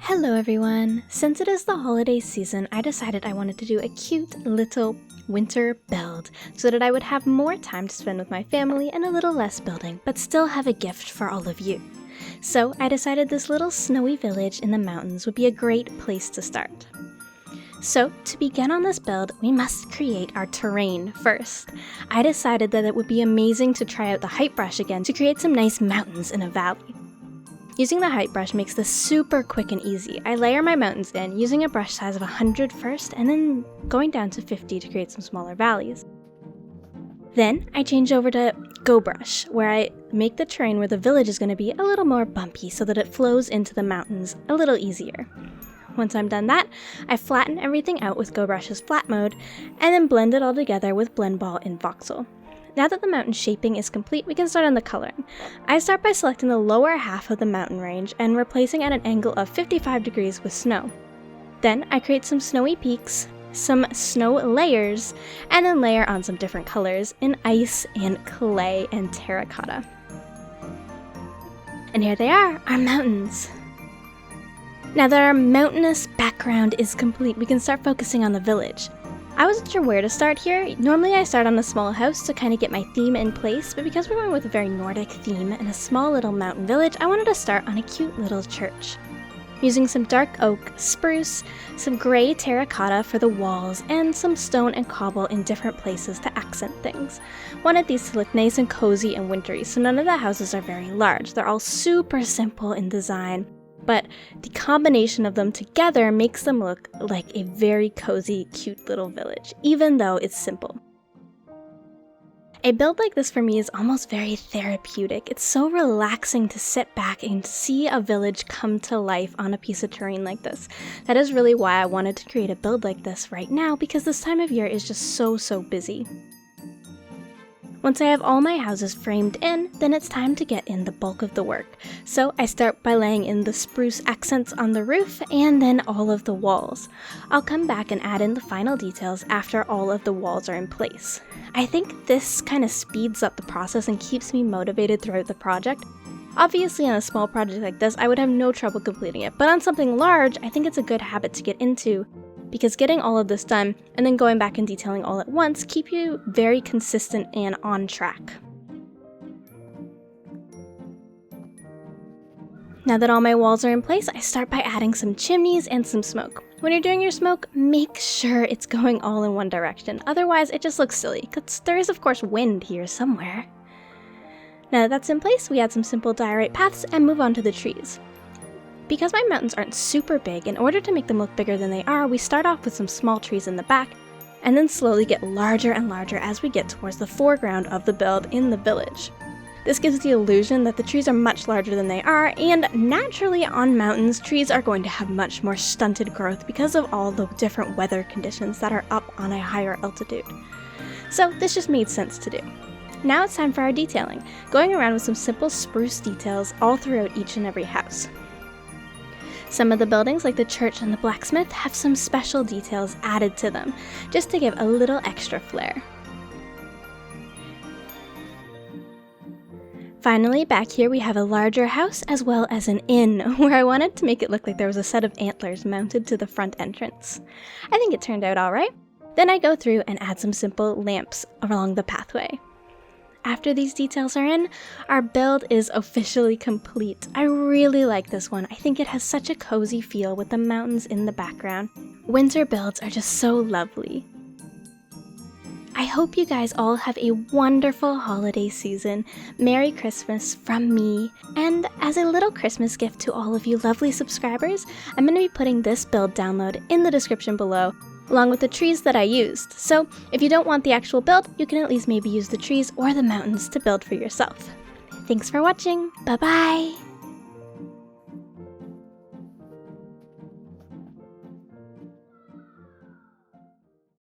Hello everyone! Since it is the holiday season, I decided I wanted to do a cute little winter build so that I would have more time to spend with my family and a little less building, but still have a gift for all of you. So I decided this little snowy village in the mountains would be a great place to start. So to begin on this build, we must create our terrain first. I decided that it would be amazing to try out the height brush again to create some nice mountains in a valley. Using the height brush makes this super quick and easy. I layer my mountains in using a brush size of 100 first and then going down to 50 to create some smaller valleys. Then I change over to Go Brush, where I make the terrain where the village is going to be a little more bumpy so that it flows into the mountains a little easier. Once I'm done that, I flatten everything out with Go Brush's flat mode and then blend it all together with Blend Ball in Voxel. Now that the mountain shaping is complete, we can start on the coloring. I start by selecting the lower half of the mountain range and replacing at an angle of 55 degrees with snow. Then I create some snowy peaks, some snow layers, and then layer on some different colors in ice and clay and terracotta. And here they are, our mountains. Now that our mountainous background is complete, we can start focusing on the village. I wasn't sure where to start here. Normally I start on a small house to kind of get my theme in place, but because we're going with a very Nordic theme and a small little mountain village, I wanted to start on a cute little church. Using some dark oak, spruce, some gray terracotta for the walls, and some stone and cobble in different places to accent things. Wanted these to look nice and cozy and wintry, so none of the houses are very large. They're all super simple in design, but the combination of them together makes them look like a very cozy, cute little village, even though it's simple. A build like this for me is almost very therapeutic. It's so relaxing to sit back and see a village come to life on a piece of terrain like this. That is really why I wanted to create a build like this right now, because this time of year is just so busy. Once I have all my houses framed in, then it's time to get in the bulk of the work. So I start by laying in the spruce accents on the roof and then all of the walls. I'll come back and add in the final details after all of the walls are in place. I think this kind of speeds up the process and keeps me motivated throughout the project. Obviously on a small project like this, I would have no trouble completing it, but on something large, I think it's a good habit to get into, because getting all of this done and then going back and detailing all at once keep you very consistent and on track. Now that all my walls are in place, I start by adding some chimneys and some smoke. When you're doing your smoke, make sure it's going all in one direction, otherwise it just looks silly, because there is of course wind here somewhere. Now that that's in place, we add some simple diorite paths and move on to the trees. Because my mountains aren't super big, in order to make them look bigger than they are, we start off with some small trees in the back, and then slowly get larger and larger as we get towards the foreground of the build in the village. This gives the illusion that the trees are much larger than they are, and naturally on mountains, trees are going to have much more stunted growth because of all the different weather conditions that are up on a higher altitude. So this just made sense to do. Now it's time for our detailing, going around with some simple spruce details all throughout each and every house. Some of the buildings, like the church and the blacksmith, have some special details added to them, just to give a little extra flair. Finally, back here we have a larger house as well as an inn, where I wanted to make it look like there was a set of antlers mounted to the front entrance. I think it turned out alright. Then I go through and add some simple lamps along the pathway. After these details are in, our build is officially complete. I really like this one. I think it has such a cozy feel with the mountains in the background. Winter builds are just so lovely. I hope you guys all have a wonderful holiday season. Merry Christmas from me. And as a little Christmas gift to all of you lovely subscribers, I'm going to be putting this build download in the description below, along with the trees that I used. So if you don't want the actual build, you can at least maybe use the trees or the mountains to build for yourself. Thanks for watching. Bye bye!